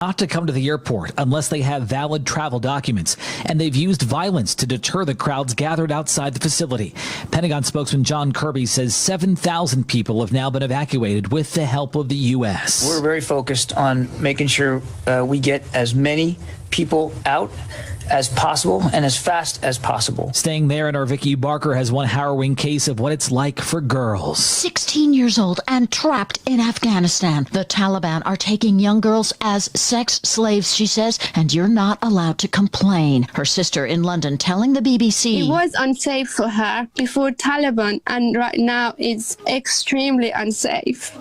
not to come to the airport unless they have valid travel documents, and they've used violence to deter the crowds gathered outside the facility. Pentagon spokesman John Kirby says 7,000 people have now been evacuated with the help of the U.S. We're very focused on making sure we get as many people out as possible and as fast as possible. Staying there, and our Vicky Barker has one harrowing case of what it's like for girls. 16 years old and trapped in Afghanistan. The Taliban are taking young girls as sex slaves, she says, and you're not allowed to complain. Her sister in London telling the BBC. It was unsafe for her before Taliban, and right now it's extremely unsafe.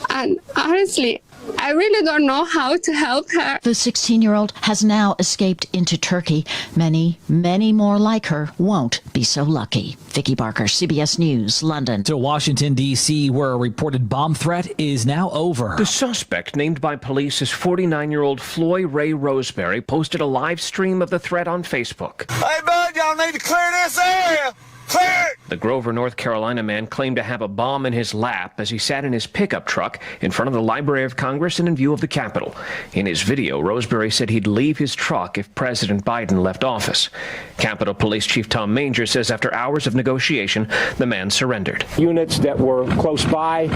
And honestly, I really don't know how to help her. The 16-year-old has now escaped into Turkey. Many, many more like her won't be so lucky. Vicky Barker, CBS News, London. To Washington, D.C., where a reported bomb threat is now over. The suspect, named by police as 49-year-old Floyd Ray Roseberry, posted a live stream of the threat on Facebook. Hey, bud, y'all need to clear this area. The Grover, North Carolina man claimed to have a bomb in his lap as he sat in his pickup truck in front of the Library of Congress and in view of the Capitol. In his video, Roseberry said he'd leave his truck if President Biden left office. Capitol Police Chief Tom Manger says after hours of negotiation, the man surrendered. Units that were close by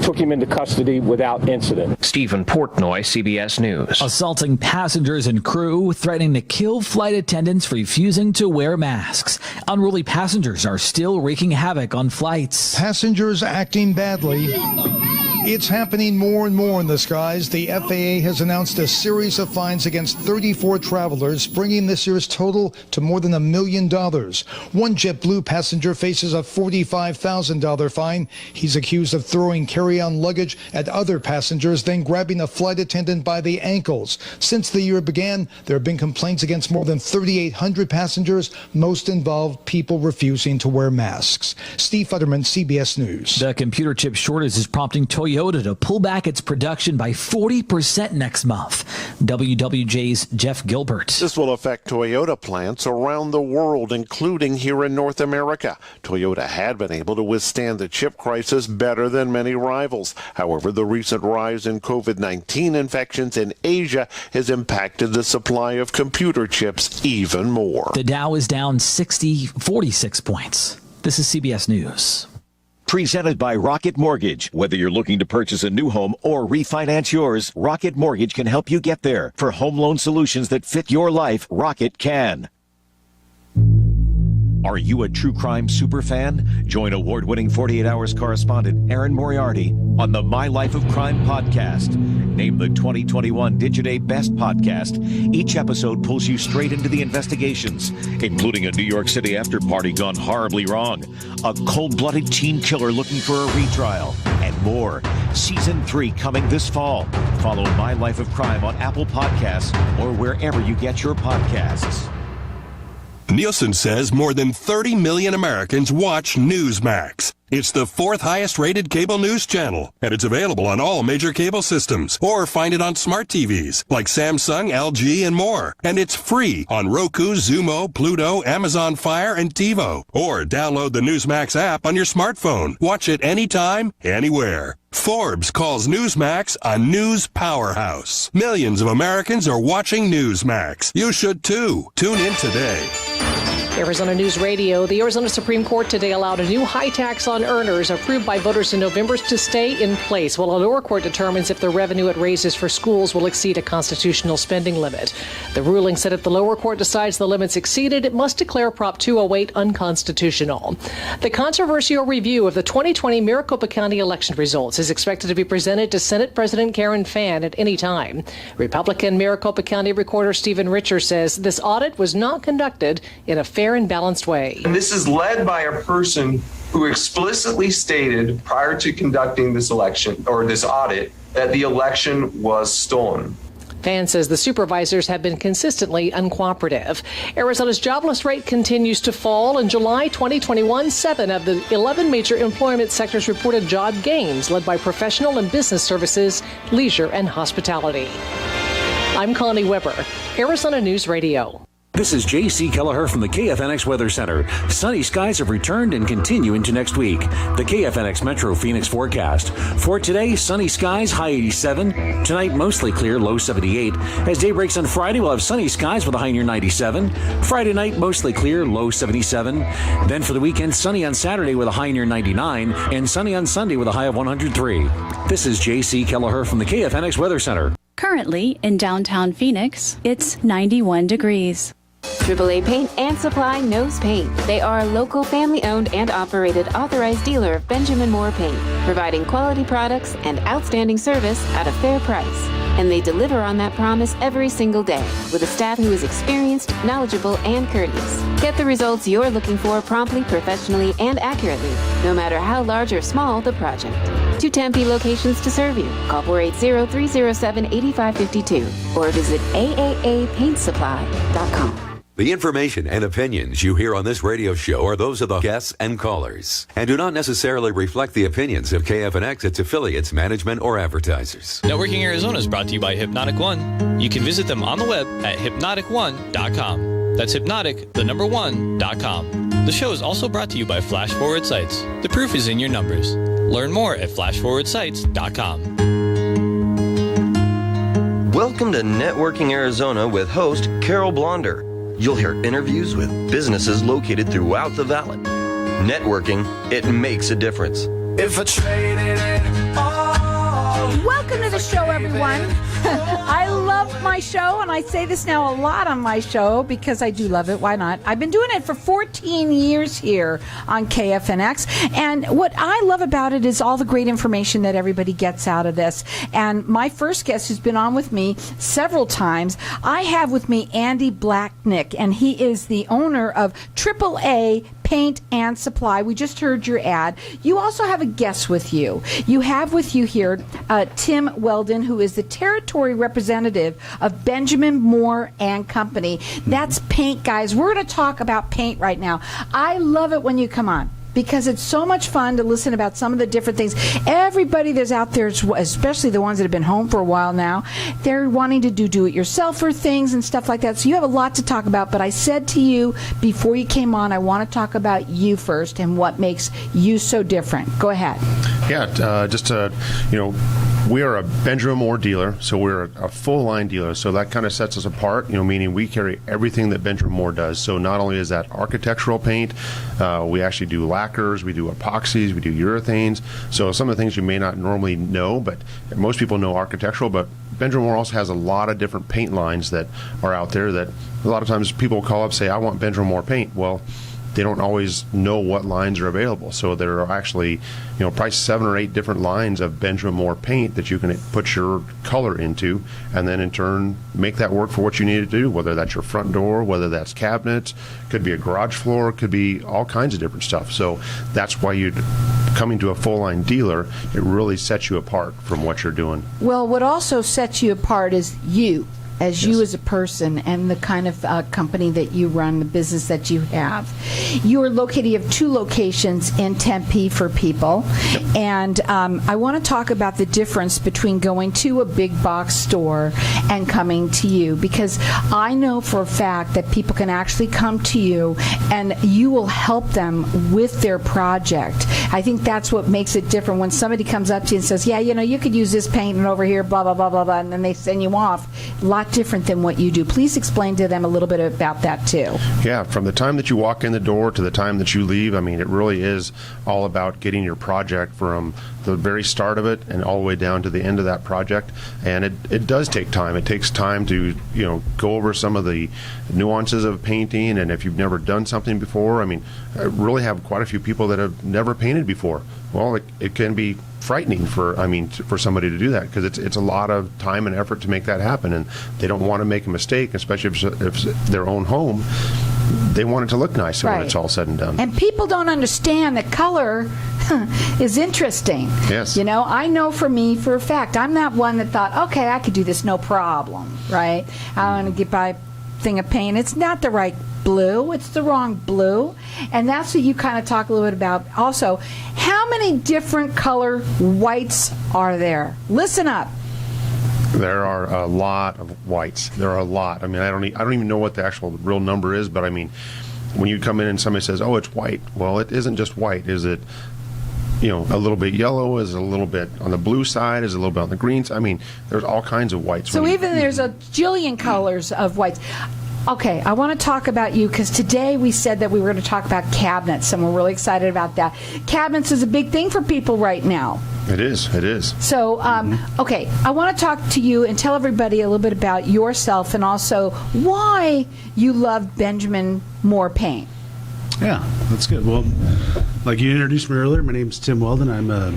took him into custody without incident. Stephen Portnoy, CBS News. Assaulting passengers and crew, threatening to kill flight attendants for refusing to wear masks. Unruly passengers are still wreaking havoc on flights. Passengers acting badly. It's happening more and more in the skies. The FAA has announced a series of fines against 34 travelers, bringing this year's total to more than $1 million. One JetBlue passenger faces a $45,000 fine. He's accused of throwing carry-on luggage at other passengers, then grabbing a flight attendant by the ankles. Since the year began, there have been complaints against more than 3,800 passengers, most involved people refusing to wear masks. Steve Futterman, CBS News. The computer chip shortage is prompting Toyota to pull back its production by 40% next month. WWJ's Jeff Gilbert. This will affect Toyota plants around the world, including here in North America. Toyota had been able to withstand the chip crisis better than many rivals. However, the recent rise in COVID-19 infections in Asia has impacted the supply of computer chips even more. The Dow is down 46 points. This is CBS News. Presented by Rocket Mortgage. Whether you're looking to purchase a new home or refinance yours, Rocket Mortgage can help you get there. For home loan solutions that fit your life, Rocket can. Are you a true crime superfan? Join award-winning 48 Hours correspondent Erin Moriarty on the My Life of Crime podcast. Named the 2021 Digiday Best Podcast, each episode pulls you straight into the investigations, including a New York City after-party gone horribly wrong, a cold-blooded teen killer looking for a retrial, and more. Season 3 coming this fall. Follow My Life of Crime on Apple Podcasts or wherever you get your podcasts. Nielsen says more than 30 million Americans watch Newsmax. It's the 4th highest rated cable news channel, and it's available on all major cable systems, or find it on smart TVs like Samsung, LG, and more. And it's free on Roku, Xumo, Pluto, Amazon Fire, and TiVo. Or download the Newsmax app on your smartphone. Watch it anytime, anywhere. Forbes calls Newsmax a news powerhouse. Millions of Americans are watching Newsmax. You should too. Tune in today. Arizona News Radio. The Arizona Supreme Court today allowed a new high tax on earners approved by voters in November to stay in place while a lower court determines if the revenue it raises for schools will exceed a constitutional spending limit. The ruling said if the lower court decides the limit's exceeded, it must declare Prop 208 unconstitutional. The controversial review of the 2020 Maricopa County election results is expected to be presented to Senate President Karen Fann at any time. Republican Maricopa County Recorder Stephen Richer says this audit was not conducted in a fair and balanced way. And this is led by a person who explicitly stated prior to conducting this election or this audit that the election was stolen. Fann says the supervisors have been consistently uncooperative. Arizona's jobless rate continues to fall. In July 2021, 7 of the 11 major employment sectors reported job gains, led by professional and business services, leisure, and hospitality. I'm Connie Weber, Arizona News Radio. This is J.C. Kelleher from the KFNX Weather Center. Sunny skies have returned and continue into next week. The KFNX Metro Phoenix forecast. For today, sunny skies, high 87. Tonight, mostly clear, low 78. As day breaks on Friday, we'll have sunny skies with a high near 97. Friday night, mostly clear, low 77. Then for the weekend, sunny on Saturday with a high near 99. And sunny on Sunday with a high of 103. This is J.C. Kelleher from the KFNX Weather Center. Currently, in downtown Phoenix, it's 91 degrees. AAA Paint and Supply knows paint. They are a local family-owned and operated authorized dealer of Benjamin Moor paint, providing quality products and outstanding service at a fair price. And they deliver on that promise every single day with a staff who is experienced, knowledgeable, and courteous. Get the results you're looking for promptly, professionally, and accurately, no matter how large or small the project. 2 Tempe locations to serve you. Call 480-307-8552 or visit AAAPaintSupply.com. The information and opinions you hear on this radio show are those of the guests and callers and do not necessarily reflect the opinions of KFNX, its affiliates, management, or advertisers. Networking Arizona is brought to you by Hypnotic One. You can visit them on the web at hypnotic1.com. That's hypnotic1.com. The show is also brought to you by Flash Forward Sites. The proof is in your numbers. Learn more at flashforwardsites.com. Welcome to Networking Arizona with host Carol Blonder. You'll hear interviews with businesses located throughout the valley. Networking, it makes a difference. If I traded it all. Welcome to the show, everyone. I love my show, and I say this now a lot on my show because I do love it. Why not? I've been doing it for 14 years here on KFNX, and what I love about it is all the great information that everybody gets out of this. And my first guest, who's been on with me several times, I have with me Andy Blatnick, and he is the owner of AAA Paint and Supply. We just heard your ad. You also have a guest with you. You have with you here Tim Weldon, who is the territory representative of Benjamin Moor and Company. That's paint, guys. We're going to talk about paint right now. I love it when you come on, because it's so much fun to listen about some of the different things. Everybody that's out there, especially the ones that have been home for a while now, they're wanting to do-it-yourselfer things and stuff like that. So you have a lot to talk about. But I said to you before you came on, I want to talk about you first and what makes you so different. Go ahead. Yeah, we are a Benjamin Moor dealer, so we're a full-line dealer. So that kind of sets us apart, meaning we carry everything that Benjamin Moor does. So not only is that architectural paint, we actually do lacquers, we do epoxies, we do urethanes. So some of the things you may not normally know, but most people know architectural, but Benjamin Moor also has a lot of different paint lines that are out there that a lot of times people call up and say, I want Benjamin Moor paint. Well, they don't always know what lines are available. So there are actually, probably 7 or 8 different lines of Benjamin Moor paint that you can put your color into, and then in turn make that work for what you need it to do, whether that's your front door, whether that's cabinets, could be a garage floor, could be all kinds of different stuff. So that's why coming to a full-line dealer, it really sets you apart from what you're doing. Well, what also sets you apart is you as a person and the kind of company that you run, the business that you have. You are located, you have 2 locations in Tempe for people. Yep. And I want to talk about the difference between going to a big box store and coming to you, because I know for a fact that people can actually come to you and you will help them with their project. I think that's what makes it different when somebody comes up to you and says, yeah, you could use this paint and over here, blah, blah, blah, blah, blah, and then they send you off. A lot different than what you do. Please explain to them a little bit about that too. Yeah, from the time that you walk in the door to the time that you leave, it really is all about getting your project from the very start of it and all the way down to the end of that project. And it does take time. It takes time to go over some of the nuances of painting, and if you've never done something before, I really have quite a few people that have never painted before. Well, it can be frightening for somebody to do that, because it's a lot of time and effort to make that happen, and they don't want to make a mistake, especially if it's their own home. They want it to look nice when it's all said and done. And people don't understand that color is interesting. Yes. I know for me, for a fact, I'm that one that thought, okay, I could do this, no problem, right? I want to buy a thing of paint. It's not the right blue. It's the wrong blue. And that's what you kind of talk a little bit about. Also, how many different color whites are there? Listen up. There are a lot of whites. There are a lot. I mean, I don't even know what the actual real number is, but I mean, when you come in and somebody says, "Oh, it's white," well, it isn't just white. Is it, a little bit yellow? Is it a little bit on the blue side? Is it a little bit on the green side? I mean, there's all kinds of whites. So even there's a jillion colors of whites. Okay, I want to talk about you because today we said that we were going to talk about cabinets, and we're really excited about that. Cabinets is a big thing for people right now. It is. It is. So, okay, I want to talk to you and tell everybody a little bit about yourself and also why you love Benjamin Moor Paint. Yeah, that's good. Well, like you introduced me earlier, my name's Tim Weldon. I'm a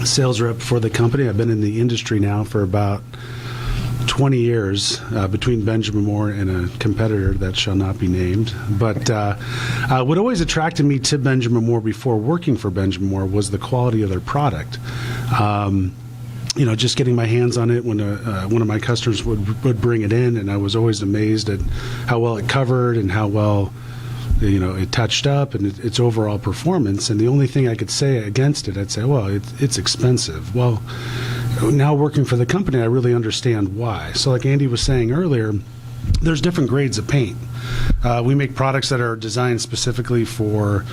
sales rep for the company. I've been in the industry now for about 20 years, between Benjamin Moor and a competitor that shall not be named. But what always attracted me to Benjamin Moor before working for Benjamin Moor was the quality of their product. Just getting my hands on it when one of my customers would bring it in, and I was always amazed at how well it covered and how well it touched up and its overall performance. And the only thing I could say against it, I'd say, well, it's expensive. Well, now working for the company, I really understand why. So like Andy was saying earlier, there's different grades of paint. We make products that are designed specifically for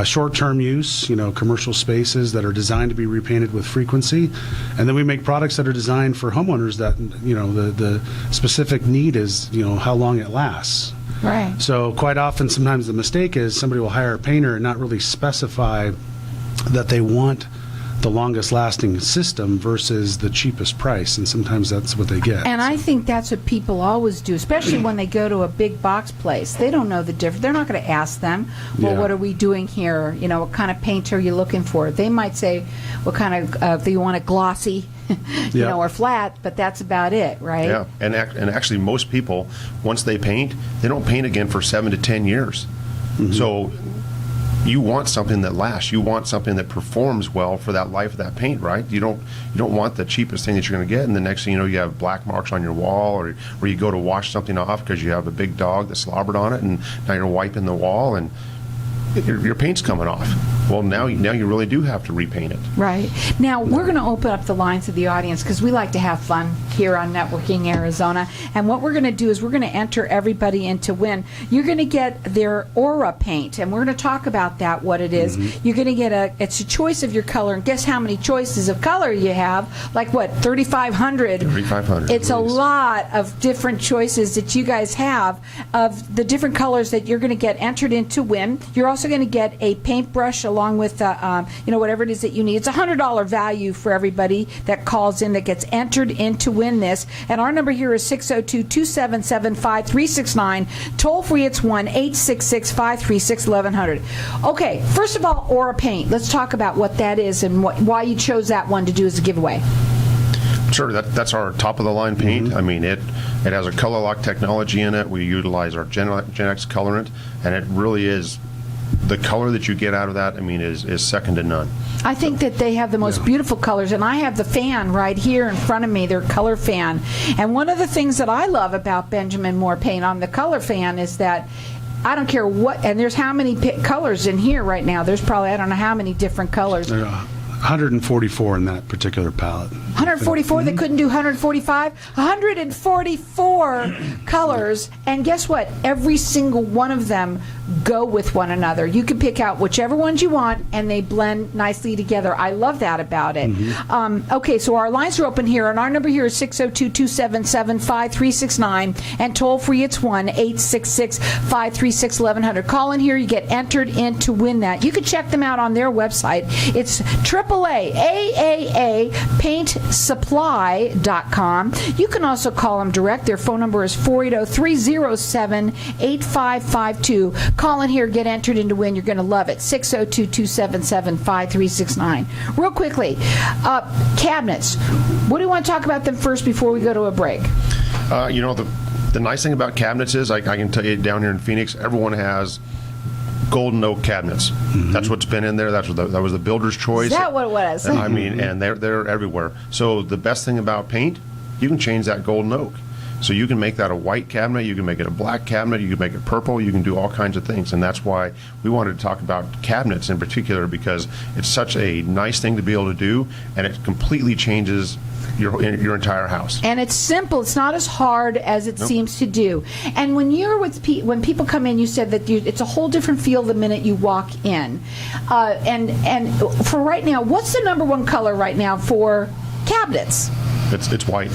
short-term use, commercial spaces that are designed to be repainted with frequency. And then we make products that are designed for homeowners that, the specific need is, how long it lasts. Right. So quite often, sometimes the mistake is somebody will hire a painter and not really specify that they want the longest lasting system versus the cheapest price, and sometimes that's what they get. And I think that's what people always do, especially when they go to a big box place. They don't know the difference. They're not going to ask them, well, what are we doing here? What kind of paint are you looking for? They might say, what kind of, do you want it glossy, or flat, but that's about it, right? Yeah, and actually most people, once they paint, they don't paint again for 7 to 10 years. Mm-hmm. So you want something that lasts. You want something that performs well for that life of that paint, right? You don't want the cheapest thing that you're going to get, and the next thing you know, you have black marks on your wall, or you go to wash something off because you have a big dog that slobbered on it, and now you're wiping the wall, and your paint's coming off. Well, now you really do have to repaint it. Right. Now, we're going to open up the lines to the audience because we like to have fun here on Networking Arizona. And what we're going to do is we're going to enter everybody in to win. You're going to get their Aura paint, and we're going to talk about that, what it is. Mm-hmm. You're going to get it's a choice of your color. And guess how many choices of color you have? Like what, 3,500? 3,500. It's a lot of different choices that you guys have of the different colors that you're going to get entered in to win. You're also going to get a paintbrush along with whatever it is that you need. It's a $100 value for everybody that calls in that gets entered in to win this. And our number here is 602-277-5369. Toll free, it's 1-866-536-1100. Okay, first of all, Aura Paint. Let's talk about what that is and why you chose that one to do as a giveaway. Sure, that's our top-of-the-line paint. Mm-hmm. I mean, it has a color lock technology in it. We utilize our Gen X colorant, and it really is the color that you get out of that, is second to none. I think that they have the most beautiful colors, and I have the fan right here in front of me, their color fan. And one of the things that I love about Benjamin Moor Paint on the color fan is that I don't care what, and there's how many colors in here right now. There's probably, I don't know how many different colors. 144 in that particular palette. 144? They couldn't do 145? 144 colors, and guess what? Every single one of them go with one another. You can pick out whichever ones you want, and they blend nicely together. I love that about it. Mm-hmm. Okay, so our lines are open here, and our number here is 602-277-5369, and toll free, it's 1-866-536-1100. Call in here, you get entered in to win that. You can check them out on their website. It's AAA Paint Supply.com. You can also call them direct. Their phone number is 480-307-8552. Call in here, get entered in to win. You're going to love it. 602-277-5369. Real quickly, cabinets. What do you want to talk about them first before we go to a break? The nice thing about cabinets is, I can tell you down here in Phoenix, everyone has golden oak cabinets. Mm-hmm. That's what's been in there. That was the builder's choice. Is that what it was? And they're everywhere. So the best thing about paint, you can change that golden oak. So you can make that a white cabinet, you can make it a black cabinet, you can make it purple, you can do all kinds of things. And that's why we wanted to talk about cabinets in particular, because it's such a nice thing to be able to do, and it completely changes your entire house. And it's simple. It's not as hard as it seems to do. And when you're with when people come in, you said that it's a whole different feel the minute you walk in. And for right now, what's the number one color right now for cabinets? It's white.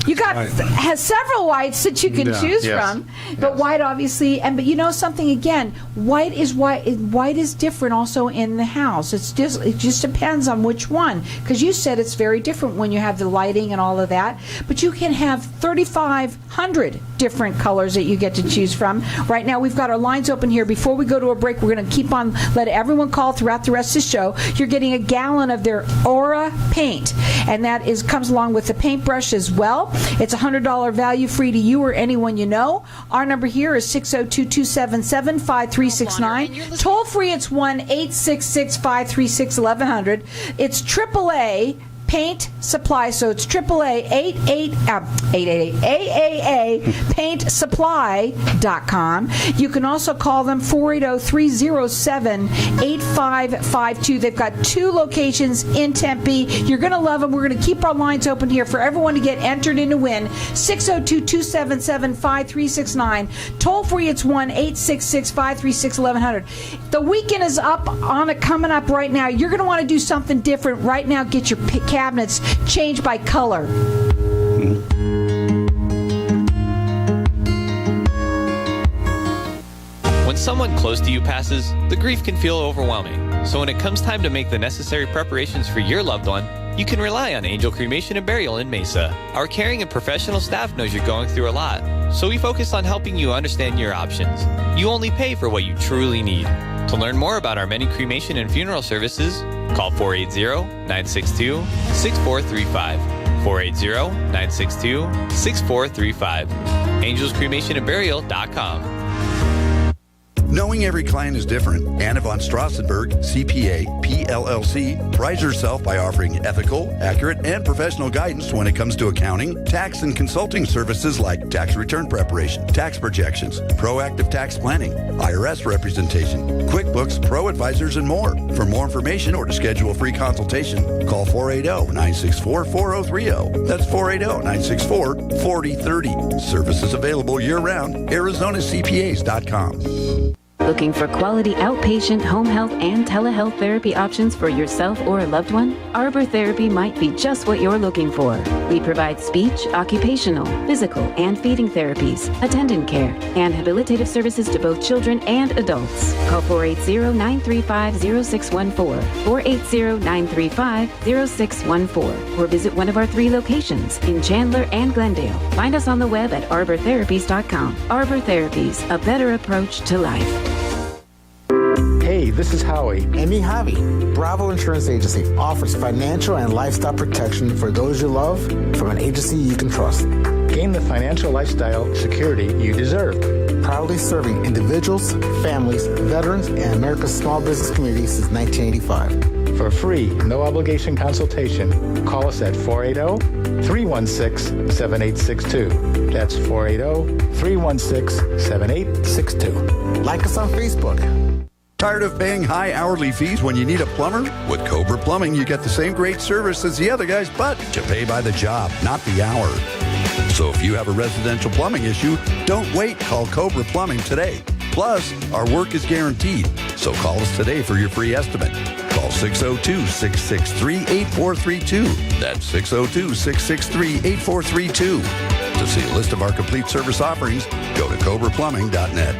You got has several whites that you can choose from, but white obviously. But you know something again, white is white. White is different also in the house. It just depends on which one, because you said it's very different when you have the lighting and all of that. But you can have 3,500 different colors that you get to choose from. Right now we've got our lines open here. Before we go to a break, we're going to keep on let everyone call throughout the rest of the show. You're getting a gallon of their Aura paint, and that comes along with the paintbrush as well. It's $100 value, free to you or anyone you know. Our number here is 602-277-5369. Toll free, it's 1-866-536-1100. It's AAA Paint Supply, so it's AAA Paint Supply.com. You can also call them 480-307-8552. They've got 2 locations in Tempe. You're going to love them. We're going to keep our lines open here for everyone to get entered in to win. 602-277-5369. Toll free, it's 1-866-536-1100. The weekend is coming up right now. You're going to want to do something different right now. Get your cabinets changed by color. When someone close to you passes, the grief can feel overwhelming. So when it comes time to make the necessary preparations for your loved one, you can rely on Angel Cremation and Burial in Mesa. Our caring and professional staff knows you're going through a lot, so we focus on helping you understand your options. You only pay for what you truly need. To learn more about our many cremation and funeral services, call 480-962-6435. 480-962-6435. AngelsCremationandBurial.com. Knowing every client is different, Anna von Strassenberg, CPA, PLLC, prides herself by offering ethical, accurate, and professional guidance when it comes to accounting, tax, and consulting services like tax return preparation, tax projections, proactive tax planning, IRS representation, QuickBooks, Pro Advisors, and more. For more information or to schedule a free consultation, call 480-964-4030. That's 480-964-4030. Services available year-round. ArizonaCPAs.com. Looking for quality outpatient home health and telehealth therapy options for yourself or a loved one? Arbor Therapy might be just what you're looking for. We provide speech, occupational, physical, and feeding therapies, attendant care, and habilitative services to both children and adults. Call 480-935-0614, 480-935-0614, or visit one of our 3 locations in Chandler and Glendale. Find us on the web at arbortherapies.com. Arbor Therapies, a better approach to life. Hey, this is Howie. And me, Javi. Bravo Insurance Agency offers financial and lifestyle protection for those you love from an agency you can trust. Gain the financial lifestyle security you deserve. Proudly serving individuals, families, veterans, and America's small business community since 1985. For a free, no-obligation consultation, call us at 480-316-7862. That's 480-316-7862. Like us on Facebook. Tired of paying high hourly fees when you need a plumber? With Cobra Plumbing, you get the same great service as the other guys, but you pay by the job, not the hour. So if you have a residential plumbing issue, don't wait. Call Cobra Plumbing today. Plus, our work is guaranteed. So call us today for your free estimate. Call 602-663-8432. That's 602-663-8432. To see a list of our complete service offerings, go to cobraplumbing.net.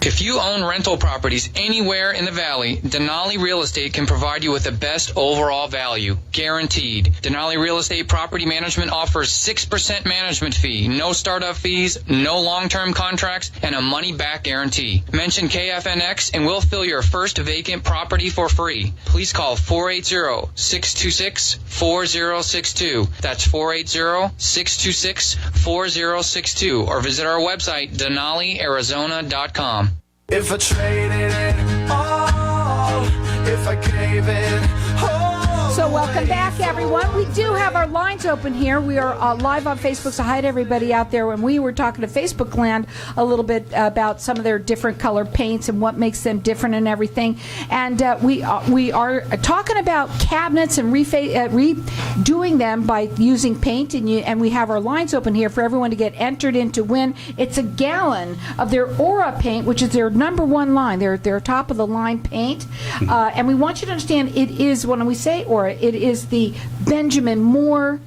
If you own rental properties anywhere in the Valley, Denali Real Estate can provide you with the best overall value, guaranteed. Denali Real Estate Property Management offers 6% management fee, no startup fees, no long-term contracts, and a money-back guarantee. Mention KFNX and we'll fill your first vacant property for free. Please call 480-626-4062. That's 480-626-4062, or visit our website, DenaliArizona.com. If I traded it all, if I gave it all So welcome back, everyone. We do have our lines open here. We are live on Facebook, so hi to everybody out there. When we were talking to Facebook Land a little bit about some of their different color paints and what makes them different and everything. And we are talking about cabinets and redoing them by using paint. And we have our lines open here for everyone to get entered in to win. It's a gallon of their Aura paint, which is their #1 line, their top of the line paint. And we want you to understand it is, when we say Aura, it is the Benjamin Moor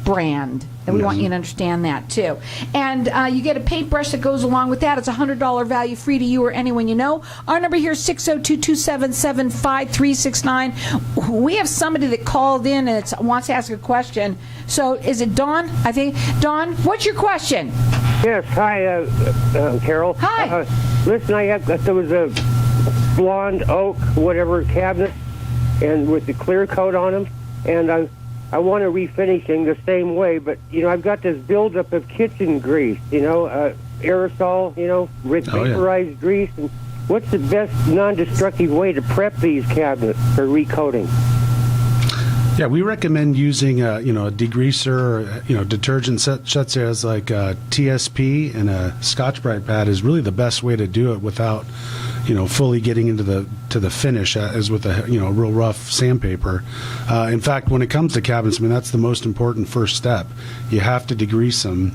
brand. And we want you to understand that, too. And you get a paintbrush that goes along with that. It's a $100 value, free to you or anyone you know. Our number here is 602-277-5369. We have somebody that called in and wants to ask a question. So is it Dawn? I think. Dawn, what's your question? Yes. Hi, Carol. Hi. Listen, there was a blonde oak, whatever, cabinet, and with the clear coat on them, and I want to refinishing the same way, but I've got this buildup of kitchen grease, aerosol, with vaporized grease. And what's the best non-destructive way to prep these cabinets for recoating? Yeah, we recommend using a degreaser, detergent such as like TSP, and a Scotch-Brite pad is really the best way to do it without fully getting into the finish as with a real rough sandpaper. In fact, when it comes to cabinets, that's the most important first step. You have to degrease them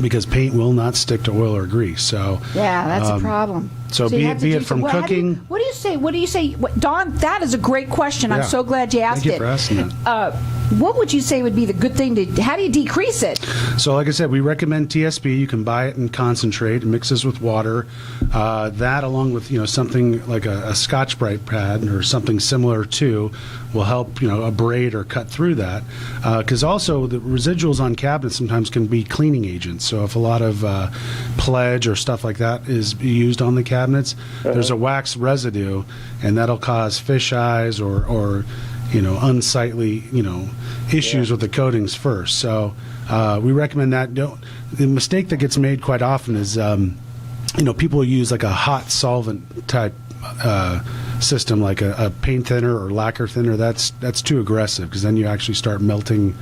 because paint will not stick to oil or grease. So yeah, that's a problem. So be it from cooking. What do you say? Don, that is a great question. I'm so glad you asked it. Thank you for asking that. What would you say would be the good thing how do you decrease it? So like I said, we recommend TSP. You can buy it in concentrate, mixes with water. That along with something like a Scotch-Brite pad or something similar to will help abrade or cut through that. Because also the residuals on cabinets sometimes can be cleaning agents. So if a lot of pledge or stuff like that is used on the cabinets, there's a wax residue, and that'll cause fish eyes or unsightly issues with the coatings first. So we recommend that. The mistake that gets made quite often is people use like a hot solvent type system, like a paint thinner or lacquer thinner. That's too aggressive, because then you actually start melting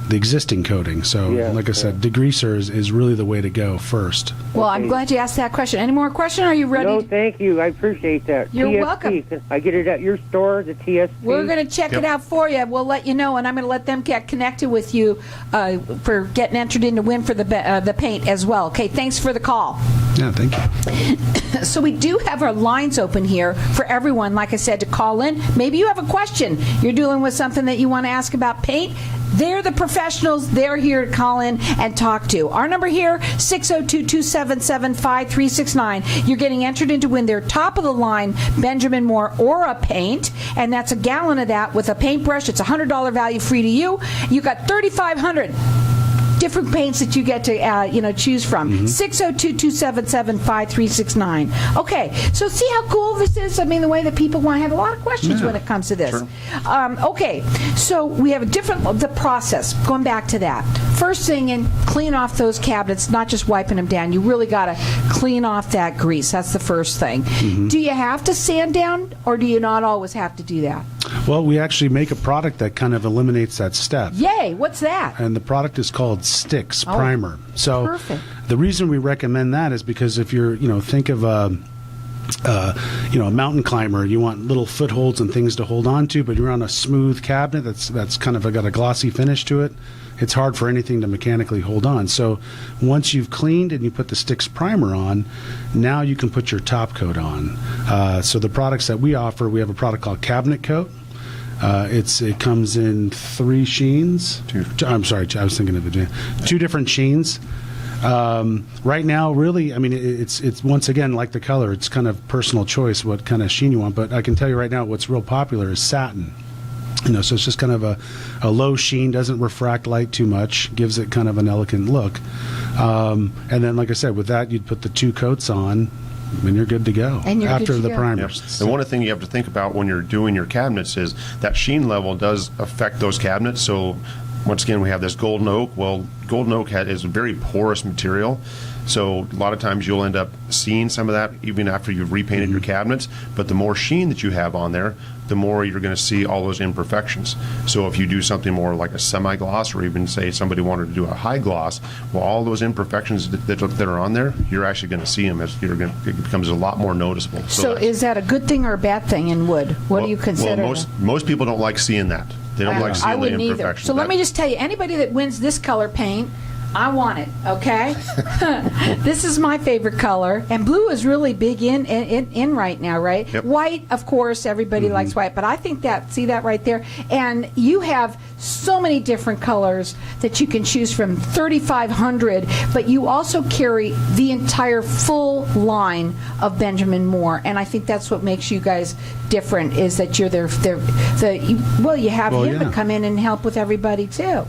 the existing coating. So like I said, degreaser is really the way to go first. Well, I'm glad you asked that question. Any more questions? Are you ready? No, thank you. I appreciate that. You're TSP. welcome. Can I get it at your store, the TSP? We're going to check it out for you. We'll let you know, and I'm going to let them get connected with you for getting entered in to win for the paint as well. Okay, thanks for the call. Yeah, thank you. So we do have our lines open here for everyone, like I said, to call in. Maybe you have a question. You're dealing with something that you want to ask about paint. They're the professionals. They're here to call in and talk to. Our number here, 602-277-5369. You're getting entered in to win their top-of-the-line Benjamin Moor Aura paint, and that's a gallon of that with a paintbrush. It's a $100 value, free to you. You got 3,500 different paints that you get to choose from. 602-277-5369. Okay, so see how cool this is? The way that people want to have a lot of questions when it comes to this. Sure. Okay, so we have the process. Going back to that. First thing, clean off those cabinets, not just wiping them down. You really got to clean off that grease. That's the first thing. Mm-hmm. Do you have to sand down, or do you not always have to do that? Well, we actually make a product that kind of eliminates that step. Yay! What's that? And the product is called Sticks Primer. So perfect. The reason we recommend that is because if you're, think of a mountain climber, you want little footholds and things to hold on to, but you're on a smooth cabinet that's kind of got a glossy finish to it. It's hard for anything to mechanically hold on. So once you've cleaned and you put the Sticks Primer on, now you can put your top coat on. So the products that we offer, we have a product called Cabinet Coat. It comes in 3 sheens. I'm sorry, I was thinking of it. 2 different sheens. Right now, really, it's once again like the color. It's kind of personal choice what kind of sheen you want. But I can tell you right now, what's real popular is satin. So it's just kind of a low sheen, doesn't refract light too much, gives it kind of an elegant look. And then, like I said, with that, you'd put the 2 coats on, and you're good to go after the primers. Yep. And one thing you have to think about when you're doing your cabinets is that sheen level does affect those cabinets. So once again, we have this golden oak. Well, golden oak is a very porous material. So a lot of times you'll end up seeing some of that even after you've repainted your cabinets. But the more sheen that you have on there, the more you're going to see all those imperfections. So if you do something more like a semi-gloss, or even say somebody wanted to do a high gloss, well, all those imperfections that are on there, you're actually going to see them. It becomes a lot more noticeable. So is that a good thing or a bad thing in wood? What do you consider? Well, most people don't like seeing that. They don't like seeing the imperfections. So let me just tell you, anybody that wins this color paint, I want it, okay? This is my favorite color, and blue is really big in right now, right? Yep. White, of course, everybody likes white, but I think see that right there? And you have so many different colors that you can choose from, 3,500, but you also carry the entire full line of Benjamin Moor, and I think that's what makes you guys different, is that you're you have him to come in and help with everybody, too.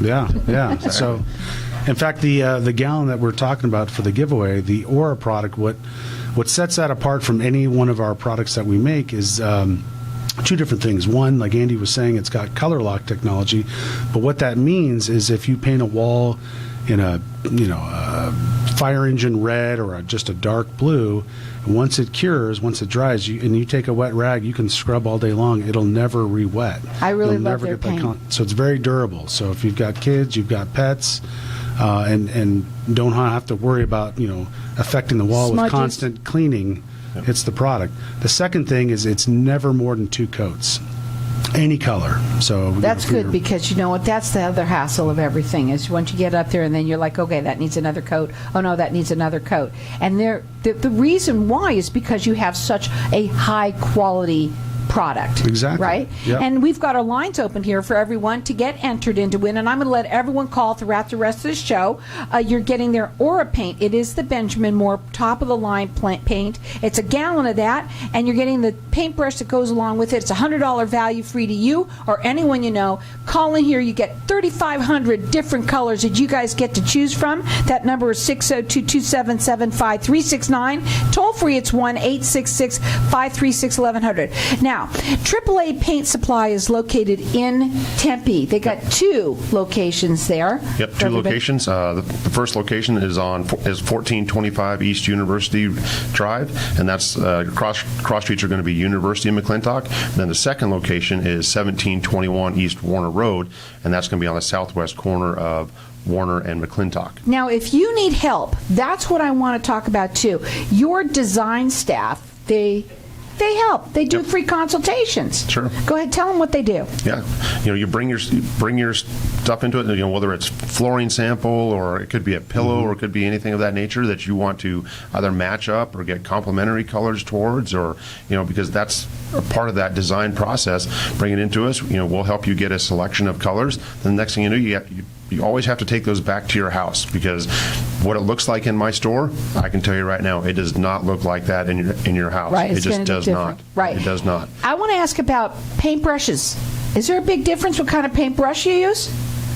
Yeah. So, in fact, the gallon that we're talking about for the giveaway, the Aura product, what sets that apart from any one of our products that we make is two different things. One, like Andy was saying, it's got color lock technology, but what that means is if you paint a wall in a fire engine red or just a dark blue, once it cures, once it dries, and you take a wet rag, you can scrub all day long. It'll never re-wet. I really love their paint. So it's very durable. So if you've got kids, you've got pets, and don't have to worry about affecting the wall with constant cleaning, it's the product. The second thing is it's never more than 2 coats. Any color. So that's good, because you know what? That's the other hassle of everything, is once you get up there and then you're like, okay, that needs another coat. Oh no, that needs another coat. And the reason why is because you have such a high quality product. Exactly. Right? Yep. And we've got our lines open here for everyone to get entered into win, and I'm going to let everyone call throughout the rest of the show. You're getting their Aura paint. It is the Benjamin Moor top-of-the-line paint. It's a gallon of that, and you're getting the paintbrush that goes along with it. It's a $100 value free to you or anyone you know. Call in here. You get 3,500 different colors that you guys get to choose from. That number is 602-277-5369. Toll free, it's 1-866-536-1100. Now, AAA Paint Supply is located in Tempe. They got 2 locations there. Yep, 2 locations. The first location is 1425 East University Drive, and that's cross streets are going to be University and McClintock. And then the second location is 1721 East Warner Road, and that's going to be on the southwest corner of Warner and McClintock. Now, if you need help, that's what I want to talk about too. Your design staff, they help. They do free consultations. Sure. Go ahead, tell them what they do. Yeah, you bring your stuff into it. Whether it's flooring sample, or it could be a pillow, or it could be anything of that nature that you want to either match up or get complementary colors towards, or because that's a part of that design process. Bring it into us. We'll help you get a selection of colors. Then the next thing you know, you always have to take those back to your house, because what it looks like in my store, I can tell you right now, it does not look like that in your house. Right, it just does not. Right. It does not. I want to ask about paintbrushes. Is there a big difference what kind of paintbrush you use?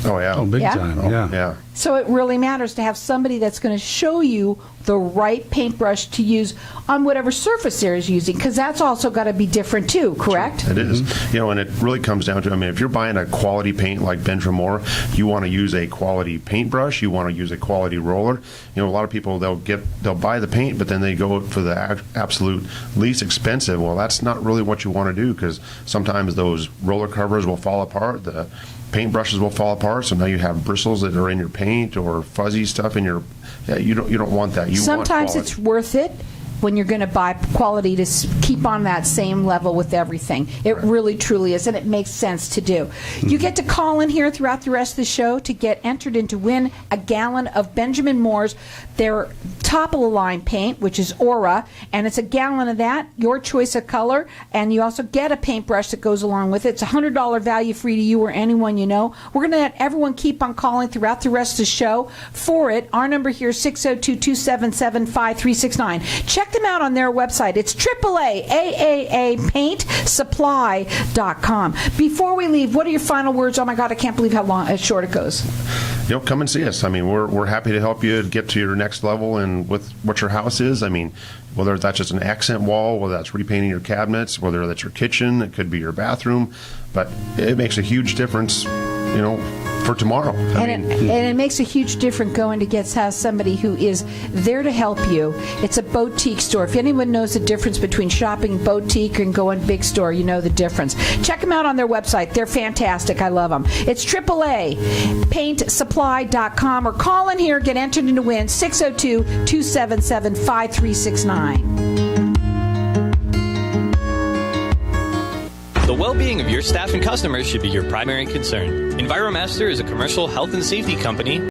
Oh, yeah. Oh, big time. Yeah. So it really matters to have somebody that's going to show you the right paintbrush to use on whatever surface they're using, because that's also got to be different too, correct? Sure. It is. And it really comes down to, if you're buying a quality paint like Benjamin Moor, you want to use a quality paintbrush, you want to use a quality roller. A lot of people, they'll buy the paint, but then they go for the absolute least expensive. Well, that's not really what you want to do, because sometimes those roller covers will fall apart, the paintbrushes will fall apart, so now you have bristles that are in your paint or fuzzy stuff in your. You don't want that. Sometimes it's worth it when you're going to buy quality to keep on that same level with everything. It really, truly is, and it makes sense to do. You get to call in here throughout the rest of the show to get entered into win a gallon of Benjamin Moor's, their top-of-the-line paint, which is Aura, and it's a gallon of that, your choice of color, and you also get a paintbrush that goes along with it. It's a $100 value free to you or anyone you know. We're going to let everyone keep on calling throughout the rest of the show for it. Our number here is 602-277-5369. Check them out on their website. It's AAA Paint Supply.com. Before we leave, what are your final words? Oh my God, I can't believe how short it goes. Come and see us. We're happy to help you get to your next level and with what your house is. Whether that's just an accent wall, whether that's repainting your cabinets, whether that's your kitchen, it could be your bathroom, but it makes a huge difference, for tomorrow. And it makes a huge difference going to have somebody who is there to help you. It's a boutique store. If anyone knows the difference between shopping boutique and going big store, you know the difference. Check them out on their website. They're fantastic. I love them. It's AAA Paint Supply.com, or call in here, get entered in to win 602-277-5369. The well-being of your staff and customers should be your primary concern. EnviroMaster is a commercial health and safety company